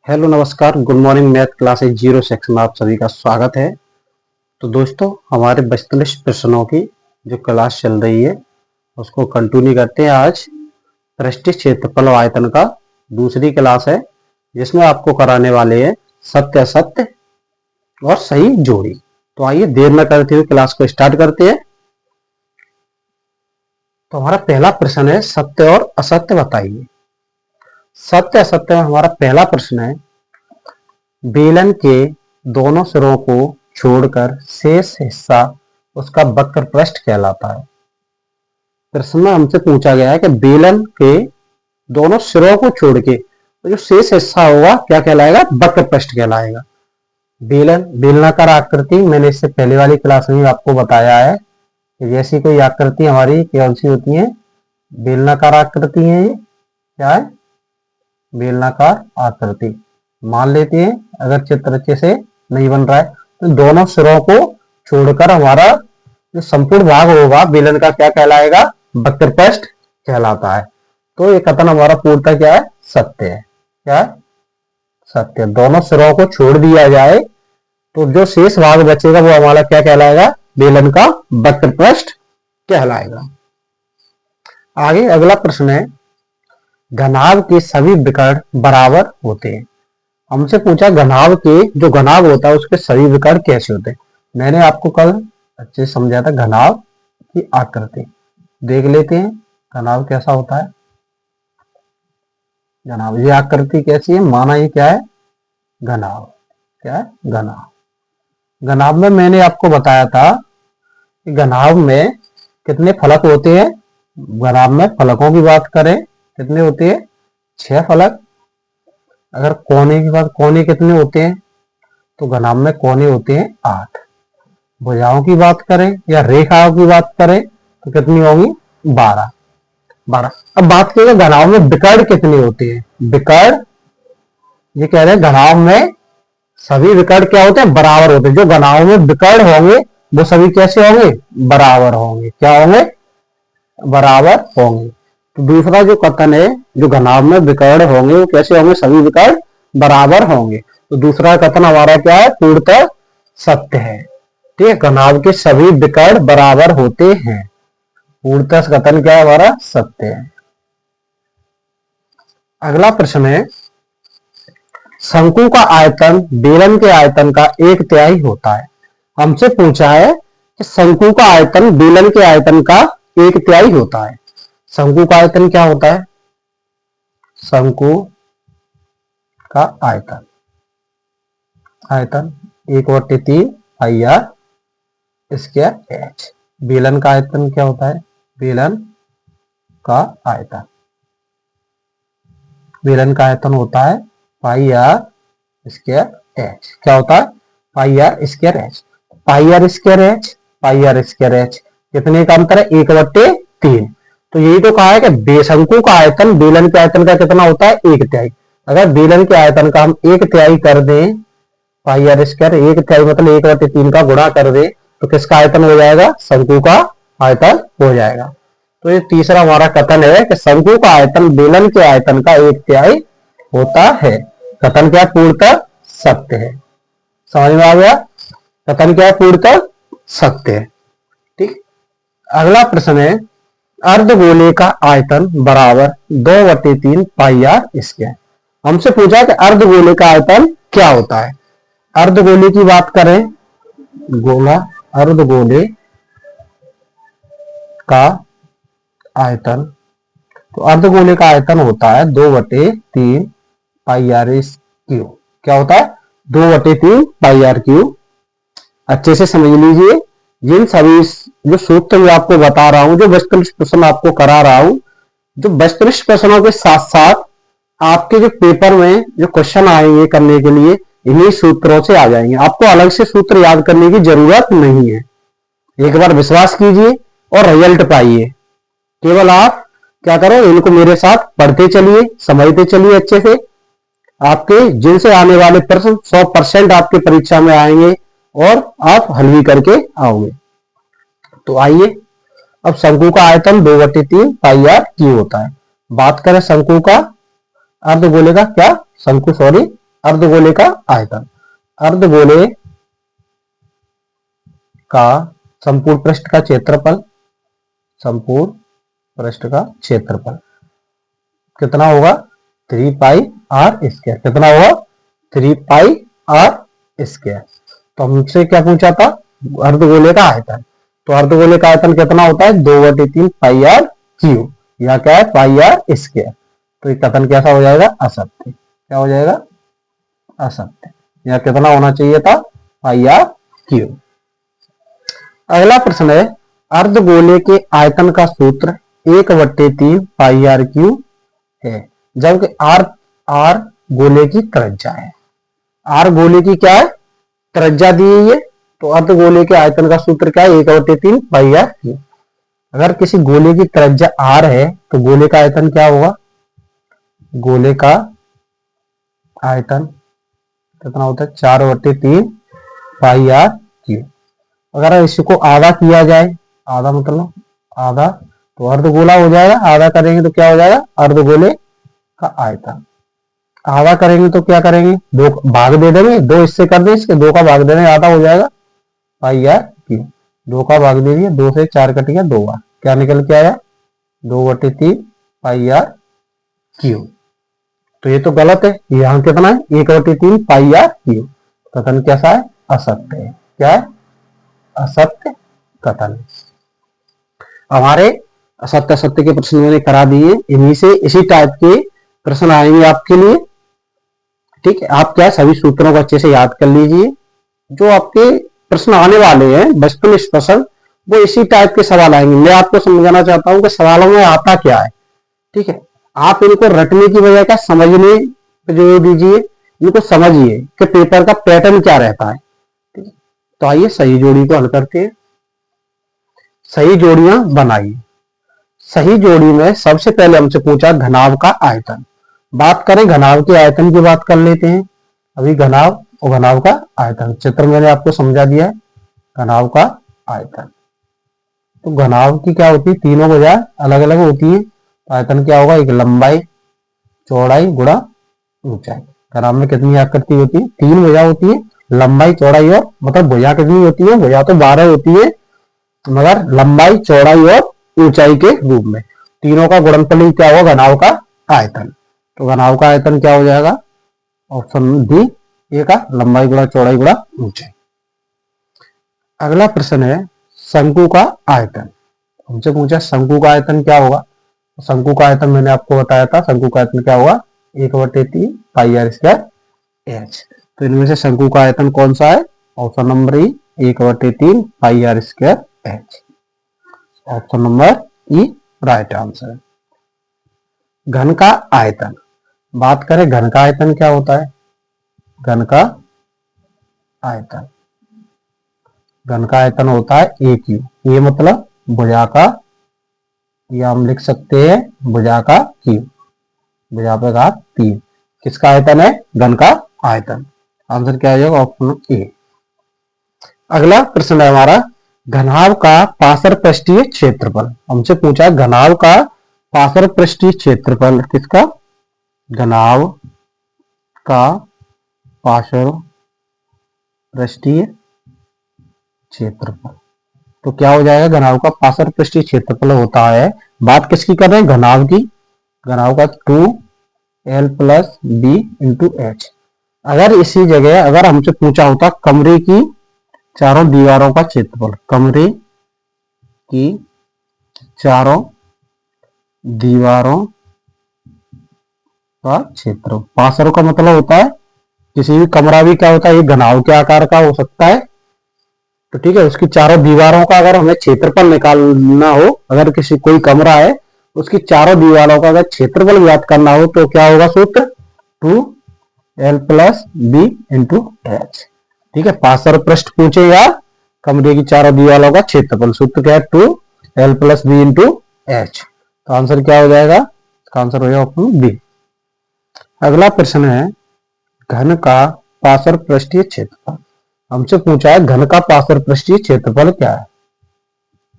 Hello नमस्कार, good morning. Math classes zero section में आप सभी का स्वागत है। तो दोस्तों, हमारे वस्तुनिष्ठ प्रश्नों की जो क्लास चल रही है उसको कंटिन्यू करते हैं। आज पृष्ठीय क्षेत्रफल और आयतन का दूसरी क्लास है, जिसमें आपको कराने वाले हैं सत्य असत्य और सही जोड़ी। तो आइए देर न करते हुए क्लास को स्टार्ट करते हैं। तो हमारा पहला प्रश्न है, सत्य और असत्य बताइए। सत्य असत्य में हमारा पहला प्रश्न है, बेलन के दोनों सिरों को छोड़कर शेष हिस्सा उसका वक्र पृष्ठ कहलाता है। प्रश्न में हमसे पूछा गया है कि बेलन के दोनों सिरों को छोड़ के तो जो शेष हिस्सा होगा क्या कहलाएगा? वक्र पृष्ठ कहलाएगा। बेलनाकार आकृति मैंने इससे पहले वाली क्लास में आपको बताया है कि जैसी कोई आकृति हमारी कौन सी होती है? बेलनाकार आकृति है। ये क्या है? बेलनाकार आकृति। मान लेते हैं अगर चित्र अच्छे से नहीं बन रहा है तो दोनों सिरों को छोड़कर हमारा जो संपूर्ण भाग होगा बेलन का क्या कहलाएगा? वक्र पृष्ठ कहलाता है। तो ये कथन हमारा पूर्णतः क्या है? सत्य है। क्या है? सत्य। दोनों सिरों को छोड़ दिया जाए तो जो शेष भाग बचेगा वो हमारा क्या कहलाएगा? बेलन का वक्र पृष्ठ कहलाएगा। आगे अगला प्रश्न है, घनाभ के सभी विकर्ण बराबर होते हैं। हमसे पूछा घनाभ के जो घनाभ होता है उसके सभी विकर्ण कैसे होते हैं। मैंने आपको कल अच्छे से समझाया था घनाभ की आकृति। देख लेते हैं घनाभ कैसा होता है। घनाभ, ये आकृति कैसी है? माना ये क्या है? घनाभ। क्या है? घनाभ। घनाभ में मैंने आपको बताया था कि घनाभ में कितने फलक होते हैं। घनाभ में फलकों की बात करें कितने होते हैं? 6 फलक। अगर कोने की बात, कोने कितने होते हैं? तो घनाभ में कोने होते हैं 8। भुजाओं की बात करें या रेखाओं की बात करें तो कितनी होंगी? 12। अब बात करें घनाभ में विकर्ण कितने होते हैं। विकर्ण, ये कह रहे हैं घनाभ में सभी विकर्ण क्या होते हैं? बराबर होते हैं। जो घनाभ में विकर्ण होंगे वो सभी कैसे होंगे? बराबर होंगे। क्या होंगे? बराबर होंगे। तो दूसरा जो कथन है, जो घनाभ में विकर्ण होंगे वो कैसे होंगे? सभी विकर्ण बराबर होंगे। तो दूसरा कथन हमारा क्या है? पूर्णतः सत्य है। ठीक है, घनाभ के सभी विकर्ण बराबर होते हैं। पूर्णतः कथन क्या है हमारा? सत्य है। अगला प्रश्न है, शंकु का आयतन बेलन के आयतन का 1/3 होता है। हमसे पूछा है कि शंकु का आयतन बेलन के आयतन का 1/3 होता है। शंकु का आयतन क्या होता है? शंकु का आयतन 1/3 पाई आर स्क्वायर एच। बेलन का आयतन क्या होता है? बेलन का आयतन, बेलन का आयतन होता है पाई आर स्क्वायर एच। क्या होता है? Pi r square H. Pi r square H, pi r square H कितने का अंतर है? 1/3। तो यही तो कहा है कि बेशंकु का आयतन बेलन के आयतन का कितना होता है? 1/3। अगर बेलन के आयतन का हम 1/3 कर दें, पाई आर स्क्वायर 1/3 मतलब 1/3 का गुणा कर दे तो किसका आयतन हो जाएगा? शंकु का आयतन हो जाएगा। तो ये तीसरा हमारा कथन है कि शंकु का आयतन बेलन के आयतन का 1/3 होता है। कथन क्या? पूर्णतः सत्य है। समझ में आ गया? कथन क्या है? पूर्णतः सत्य है। ठीक। अगला प्रश्न है, अर्धगोले का आयतन बराबर 2/3 पाई आर स्क्वायर। हमसे पूछा कि अर्धगोले का आयतन क्या होता है। अर्धगोले की बात करें, गोला, अर्धगोले का आयतन, तो अर्धगोले का आयतन होता है 2/3 पाई आर क्यूब। क्या होता है? 2/3 पाई आर क्यूब। अच्छे से समझ लीजिए, जिन सभी जो सूत्र मैं आपको बता रहा हूं, जो वस्तुनिष्ठ प्रश्न आपको करा रहा हूं, जो वस्तुनिष्ठ प्रश्नों के साथ साथ आपके जो पेपर में जो क्वेश्चन आएंगे करने के लिए इन्हीं सूत्रों से आ जाएंगे। आपको अलग से सूत्र याद करने की जरूरत नहीं है। एक बार विश्वास कीजिए और रिजल्ट पाइए। केवल आप क्या करो, इनको मेरे साथ पढ़ते चलिए, समझते चलिए अच्छे से। आपके जिनसे आने वाले प्रश्न 100% आपके परीक्षा में आएंगे और आप हल भी करके आओगे। तो आइए, अब शंकु का आयतन 2/3 पाई आर क्यूब होता है। बात करें शंकु का, अर्धगोले का क्या? शंकु, सॉरी, अर्धगोले का आयतन, अर्धगोले का संपूर्ण पृष्ठ का क्षेत्रफल, संपूर्ण पृष्ठ का क्षेत्रफल कितना होगा 3 पाई आर स्क्वायर, कितना होगा 3 पाई आर स्क्वायर। तो हमसे क्या पूछा था अर्धगोले का आयतन, तो अर्धगोले का आयतन कितना होता है 2/3 पाई आर क्यूब, या क्या है पाई आर स्क्वायर। तो ये कथन कैसा हो जाएगा असत्य, क्या हो जाएगा असत्य, या कितना होना चाहिए था पाई आर क्यूब। अगला प्रश्न है अर्धगोले के आयतन का सूत्र 1/3 पाई आर क्यूब है, जबकि आर आर गोले की त्रिज्या है। आर गोले की क्या है त्रिज्या दी हुई है, तो अर्धगोले के आयतन का सूत्र क्या है 1/3 पाई आर क्यूब। अगर किसी गोले की त्रिज्या आर है तो गोले का आयतन क्या होगा, गोले का आयतन कितना होता है 4/3 पाई आर क्यूब। अगर इसको आधा किया जाए, आधा मतलब आधा, तो अर्धगोला हो जाएगा, आधा करेंगे तो क्या हो जाएगा अर्धगोले का आयतन। आधा करेंगे तो क्या करेंगे दो भाग दे देंगे, दो हिस्से कर दें इसके, दो का भाग दे देंगे आधा हो जाएगा पाई आर क्यूब। दो का भाग दे दिया, 2 से 4 कट गया 2 बार, क्या निकल के आया 2/3 पाई आर क्यूब। तो ये तो गलत है, यहाँ कितना है 1/3 पाई आर क्यूब। कथन कैसा है असत्य है, क्या है असत्य कथन। हमारे असत्य सत्य के प्रश्न मैंने करा दिए, इन्हीं से इसी टाइप के प्रश्न आएंगे आपके लिए। ठीक है, आप क्या सभी सूत्रों को अच्छे से याद कर लीजिए, जो आपके प्रश्न आने वाले हैं बचपन स्पेशल, वो इसी टाइप के सवाल आएंगे। मैं आपको समझाना चाहता हूं कि सवालों में आता क्या है। ठीक है, आप इनको रटने की बजाय का समझने पे जोर दीजिए, इनको समझिए कि पेपर का पैटर्न क्या रहता है। ठीक है, तो आइए सही जोड़ी को हल करते हैं। सही जोड़ियां बनाइए। सही जोड़ी में सबसे पहले हमसे पूछा घनाभ का आयतन। बात करें घनाभ के आयतन की बात कर लेते हैं। अभी घनाभ और घनाभ का आयतन चित्र मैंने आपको समझा दिया है। घनाभ का आयतन, तो घनाभ की क्या होती है तीनों भुजाएं अलग अलग होती है, आयतन क्या होगा एक लंबाई चौड़ाई गुणा ऊंचाई। घनाभ में कितनी आकृति होती है 3 भुजा होती है, लंबाई चौड़ाई और मतलब भुजा कितनी होती है, भुजा तो 12 होती है, मगर लंबाई चौड़ाई और ऊंचाई के रूप में तीनों का गुणनफल ही क्या होगा घनाभ का आयतन। तो घनाभ का आयतन क्या हो जाएगा ऑप्शन डी ए का लंबाई गुणा चौड़ाई गुणा ऊंचाई। अगला प्रश्न है शंकु का आयतन। हमसे पूछा शंकु का आयतन क्या होगा। शंकु का आयतन मैंने आपको बताया था, शंकु का आयतन क्या होगा 1/3 पाई आर स्क्वायर एच। तो इनमें से शंकु का आयतन कौन सा है option number E 1/3 pi r square h. Option number E right answer. घन का आयतन, बात करें घन का आयतन क्या होता है। घन का आयतन, घन का आयतन होता है ए क्यू, ये मतलब भुजा का, या हम लिख सकते हैं भुजा का क्यूब, भुजा पे घात 3। किसका आयतन है घन का आयतन। आंसर क्या हो जाएगा ऑप्शन ए। अगला प्रश्न है हमारा घनाभ का पार्श्व पृष्ठीय क्षेत्रफल। हमसे पूछा घनाभ का पार्श्व पृष्ठीय क्षेत्रफल किसका, घनाभ का पार्श्व पृष्ठीय क्षेत्रफल। तो क्या हो जाएगा घनाभ का पार्श्व पृष्ठीय क्षेत्रफल होता है, बात किसकी कर रहे हैं घनाभ की, घनाभ का 2l plus b into H. अगर इसी जगह अगर हमसे पूछा होता कमरे की चारों दीवारों का क्षेत्रफल, कमरे की चारों दीवारों का क्षेत्र, पार्श्व का मतलब होता है किसी भी कमरा भी क्या होता है एक घनाभ के आकार का हो सकता है। तो ठीक है, उसकी चारों दीवारों का अगर हमें क्षेत्रफल निकालना हो, अगर किसी कोई कमरा है उसकी चारों दीवारों का अगर क्षेत्रफल ज्ञात करना हो तो क्या होगा सूत्र 2l plus b into H. ठीक है, पार्श्व पृष्ठ पूछे या कमरे की चारों दीवारों का क्षेत्रफल, सूत्र क्या है 2l plus b into h. तो आंसर क्या हो जाएगा, इसका आंसर हो जाएगा ऑप्शन बी। अगला प्रश्न है घन का पार्श्व पृष्ठीय क्षेत्रफल। हमसे पूछा है घन का पार्श्व पृष्ठीय क्षेत्रफल क्या है।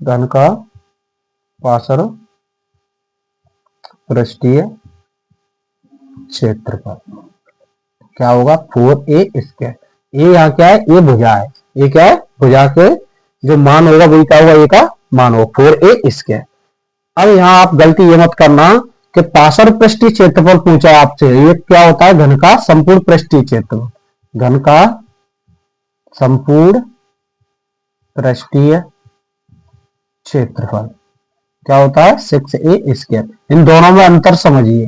घन का पार्श्व पृष्ठीय क्षेत्रफल, क्या होगा 4a स्क्वायर। ए यहाँ क्या है, ये भुजा है, ये क्या है भुजा के जो मान होगा वही क्या होगा, ए का मान होगा 4a स्क्वायर। अब यहाँ आप गलती ये मत करना कि पार्श्व पृष्ठीय क्षेत्रफल पूछा है आपसे, ये क्या होता है घन का संपूर्ण पृष्ठीय क्षेत्रफल, घन का संपूर्ण पृष्ठीय क्षेत्रफल क्या होता है 6a स्क्वायर। इन दोनों में अंतर समझिए,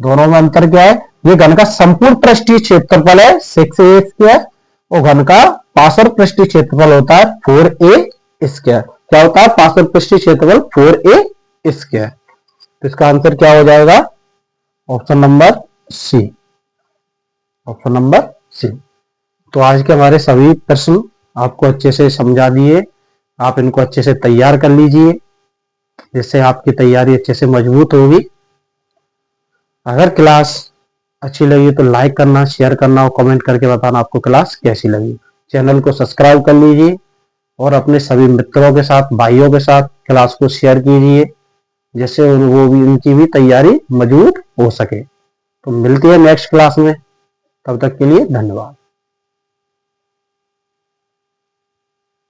दोनों में अंतर क्या है, ये घन का संपूर्ण पृष्ठीय क्षेत्रफल है 6a स्क्वायर और घन का पार्श्व पृष्ठीय क्षेत्रफल होता है 4a स्क्वायर। क्या होता है पार्श्व पृष्ठीय क्षेत्रफल 4a स्क्वायर। तो इसका आंसर क्या हो जाएगा, option number C, option number C. तो आज के हमारे सभी प्रश्न आपको अच्छे से समझा दिए, आप इनको अच्छे से तैयार कर लीजिए, जिससे आपकी तैयारी अच्छे से मजबूत होगी। अगर क्लास अच्छी लगी तो लाइक करना, शेयर करना और कमेंट करके बताना आपको क्लास कैसी लगी। चैनल को सब्सक्राइब कर लीजिए और अपने सभी मित्रों के साथ, भाइयों के साथ क्लास को शेयर कीजिए, जिससे वो भी उनकी भी तैयारी मजबूत हो सके। तो मिलती है नेक्स्ट क्लास में, तब तक के लिए धन्यवाद।